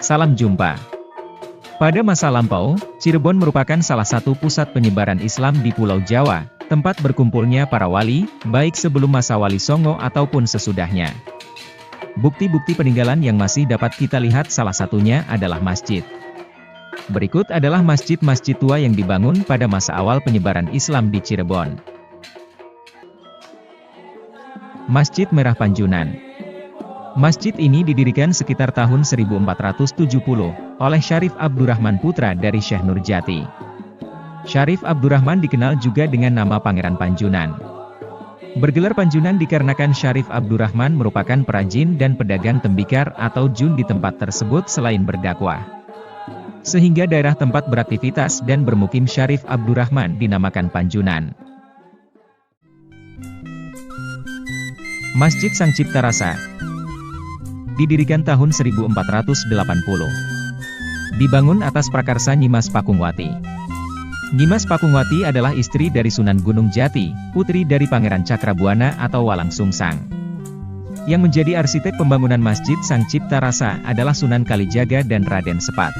Salam jumpa. Pada masa lampau, Cirebon merupakan salah satu pusat penyebaran Islam di Pulau Jawa, tempat berkumpulnya para wali, baik sebelum masa Wali Songo ataupun sesudahnya. Bukti-bukti peninggalan yang masih dapat kita lihat salah satunya adalah masjid. Berikut adalah masjid-masjid tua yang dibangun pada masa awal penyebaran Islam di Cirebon. Masjid Merah Panjunan. Masjid ini didirikan sekitar tahun 1470 oleh Syarif Abdurrahman putra dari Syekh Nurjati. Syarif Abdurrahman dikenal juga dengan nama Pangeran Panjunan. Bergelar Panjunan dikarenakan Syarif Abdurrahman merupakan perajin dan pedagang tembikar atau jun di tempat tersebut selain berdakwah. Sehingga daerah tempat beraktivitas dan bermukim Syarif Abdurrahman dinamakan Panjunan. Masjid Sang Cipta Rasa didirikan tahun 1480. Dibangun atas prakarsa Nyimas Pakungwati. Nyimas Pakungwati adalah istri dari Sunan Gunung Jati, putri dari Pangeran Cakrabuana atau Walang Sungsang. Yang menjadi arsitek pembangunan Masjid Sang Cipta Rasa adalah Sunan Kalijaga dan Raden Sepat.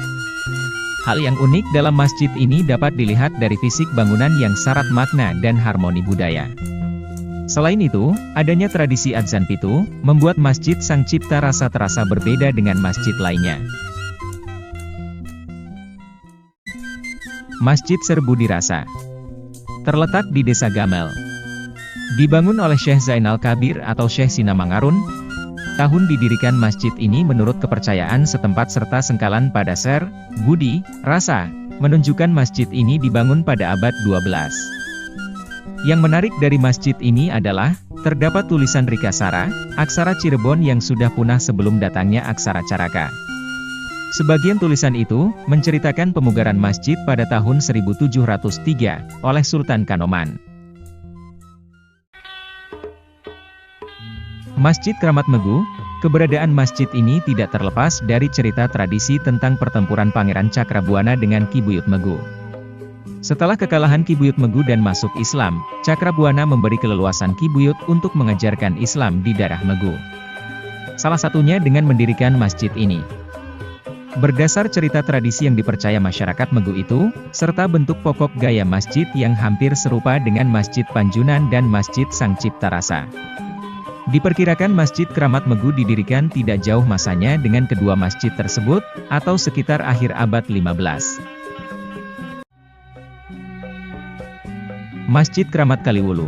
Hal yang unik dalam masjid ini dapat dilihat dari fisik bangunan yang syarat makna dan harmoni budaya. Selain itu, adanya tradisi adzan pitu, membuat Masjid Sang Cipta Rasa terasa berbeda dengan masjid lainnya. Masjid Serbu Dirasa terletak di Desa Gamel. Dibangun oleh Syekh Zainal Kabir atau Syekh Sinamangarun. Tahun didirikan masjid ini menurut kepercayaan setempat serta sengkalan pada Ser, Budi, Rasa, menunjukkan masjid ini dibangun pada abad 12. Yang menarik dari masjid ini adalah, terdapat tulisan Rikasara, aksara Cirebon yang sudah punah sebelum datangnya aksara Caraka. Sebagian tulisan itu, menceritakan pemugaran masjid pada tahun 1703, oleh Sultan Kanoman. Masjid Kramat Megu, keberadaan masjid ini tidak terlepas dari cerita tradisi tentang pertempuran Pangeran Cakrabuana dengan Ki Buyut Megu. Setelah kekalahan Ki Buyut Megu dan masuk Islam, Cakrabuana memberi keleluasan Ki Buyut untuk mengajarkan Islam di daerah Megu. Salah satunya dengan mendirikan masjid ini. Berdasar cerita tradisi yang dipercaya masyarakat Megu itu, serta bentuk pokok gaya masjid yang hampir serupa dengan Masjid Panjunan dan Masjid Sang Cipta Rasa. Diperkirakan Masjid Kramat Megu didirikan tidak jauh masanya dengan kedua masjid tersebut, atau sekitar akhir abad 15. Masjid Kramat Kaliwulu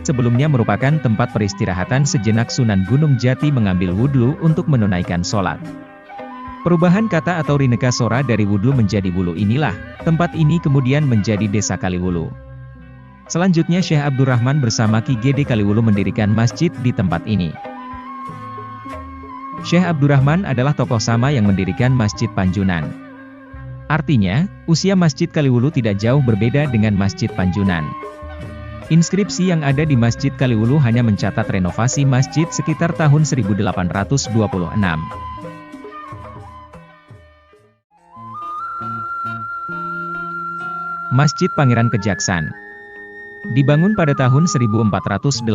sebelumnya merupakan tempat peristirahatan sejenak Sunan Gunung Jati mengambil wudhu untuk menunaikan sholat. Perubahan kata atau rineka sora dari wudhu menjadi wulu inilah, tempat ini kemudian menjadi Desa Kaliwulu. Selanjutnya Syekh Abdurrahman bersama Ki Gede Kaliwulu mendirikan masjid di tempat ini. Syekh Abdurrahman adalah tokoh sama yang mendirikan Masjid Panjunan. Artinya, usia Masjid Kaliwulu tidak jauh berbeda dengan Masjid Panjunan. Inskripsi yang ada di Masjid Kaliwulu hanya mencatat renovasi masjid sekitar tahun 1826. Masjid Pangeran Kejaksan dibangun pada tahun 1480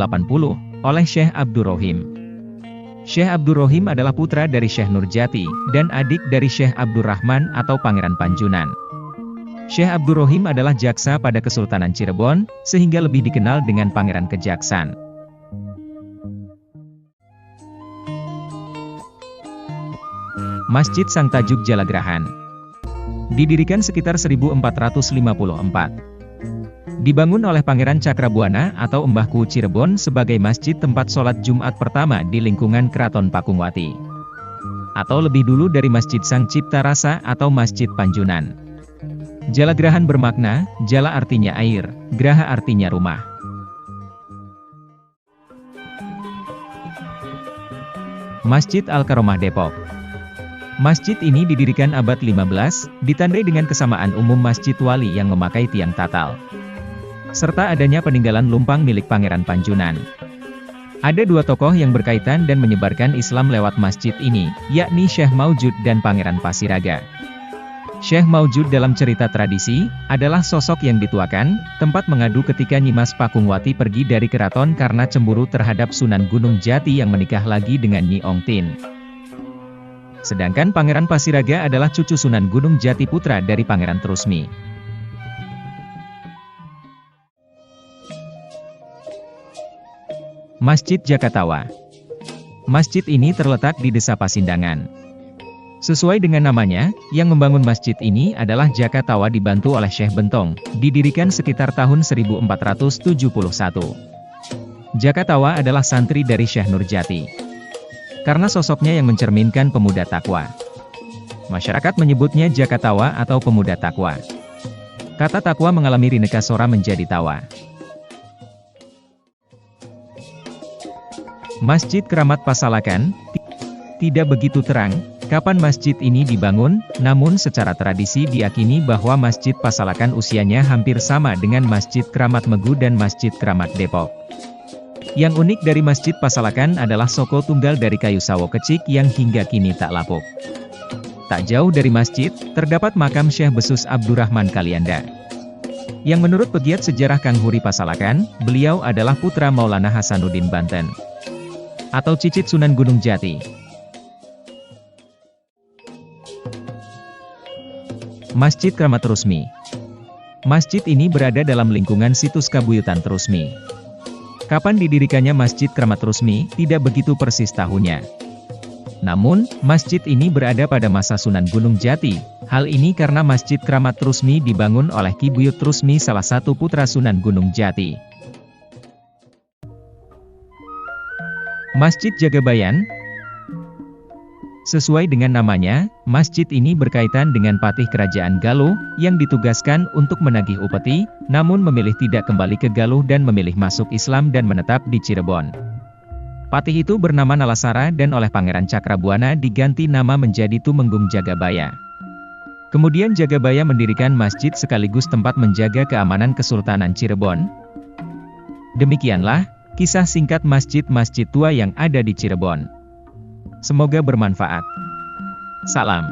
oleh Syekh Abdurrohim. Syekh Abdurrohim adalah putra dari Syekh Nurjati, dan adik dari Syekh Abdurrahman atau Pangeran Panjunan. Syekh Abdurrohim adalah jaksa pada Kesultanan Cirebon, sehingga lebih dikenal dengan Pangeran Kejaksan. Masjid Sang Tajuk Jalagrahan didirikan sekitar 1454. Dibangun oleh Pangeran Cakrabuana atau Mbah Ku Cirebon sebagai masjid tempat sholat Jumat pertama di lingkungan Keraton Pakungwati. Atau lebih dulu dari Masjid Sang Cipta Rasa atau Masjid Panjunan. Jalagrahan bermakna, jala artinya air, graha artinya rumah. Masjid Al-Karomah Depok. Masjid ini didirikan abad 15, ditandai dengan kesamaan umum Masjid Wali yang memakai tiang tatal. Serta adanya peninggalan lumpang milik Pangeran Panjunan. Ada dua tokoh yang berkaitan dan menyebarkan Islam lewat masjid ini, yakni Syekh Maujud dan Pangeran Pasiraga. Syekh Maujud dalam cerita tradisi, adalah sosok yang dituakan, tempat mengadu ketika Nyimas Pakungwati pergi dari keraton karena cemburu terhadap Sunan Gunung Jati yang menikah lagi dengan Nyi Ong Tin. Sedangkan Pangeran Pasiraga adalah cucu Sunan Gunung Jati putra dari Pangeran Trusmi. Masjid Jakatawa. Masjid ini terletak di Desa Pasindangan. Sesuai dengan namanya, yang membangun masjid ini adalah Jakatawa dibantu oleh Syekh Bentong, didirikan sekitar tahun 1471. Jakatawa adalah santri dari Syekh Nurjati. Karena sosoknya yang mencerminkan pemuda takwa, masyarakat menyebutnya Jakatawa atau pemuda takwa. Kata takwa mengalami rineka sora menjadi tawa. Masjid Keramat Pasalakan, tidak begitu terang kapan masjid ini dibangun, namun secara tradisi diyakini bahwa Masjid Pasalakan usianya hampir sama dengan Masjid Keramat Megu dan Masjid Keramat Depok. Yang unik dari Masjid Pasalakan adalah soko tunggal dari kayu sawo kecik yang hingga kini tak lapuk. Tak jauh dari masjid, terdapat makam Syekh Besus Abdurrahman Kalianda. Yang menurut pegiat sejarah Kang Huri Pasalakan, beliau adalah putra Maulana Hasanuddin Banten, atau cicit Sunan Gunung Jati. Masjid Keramat Trusmi. Masjid ini berada dalam lingkungan situs Kabuyutan Trusmi. Kapan didirikannya Masjid Keramat Trusmi, tidak begitu persis tahunnya. Namun, masjid ini berada pada masa Sunan Gunung Jati. Hal ini karena Masjid Keramat Trusmi dibangun oleh Ki Buyut Trusmi, salah satu putra Sunan Gunung Jati. Masjid Jagabayan. Sesuai dengan namanya, masjid ini berkaitan dengan patih kerajaan Galuh, yang ditugaskan untuk menagih upeti, namun memilih tidak kembali ke Galuh dan memilih masuk Islam dan menetap di Cirebon. Patih itu bernama Nalasara dan oleh Pangeran Cakrabuana diganti nama menjadi Tumenggung Jagabaya. Kemudian Jagabaya mendirikan masjid sekaligus tempat menjaga keamanan Kesultanan Cirebon. Demikianlah kisah singkat masjid-masjid tua yang ada di Cirebon. Semoga bermanfaat. Salam.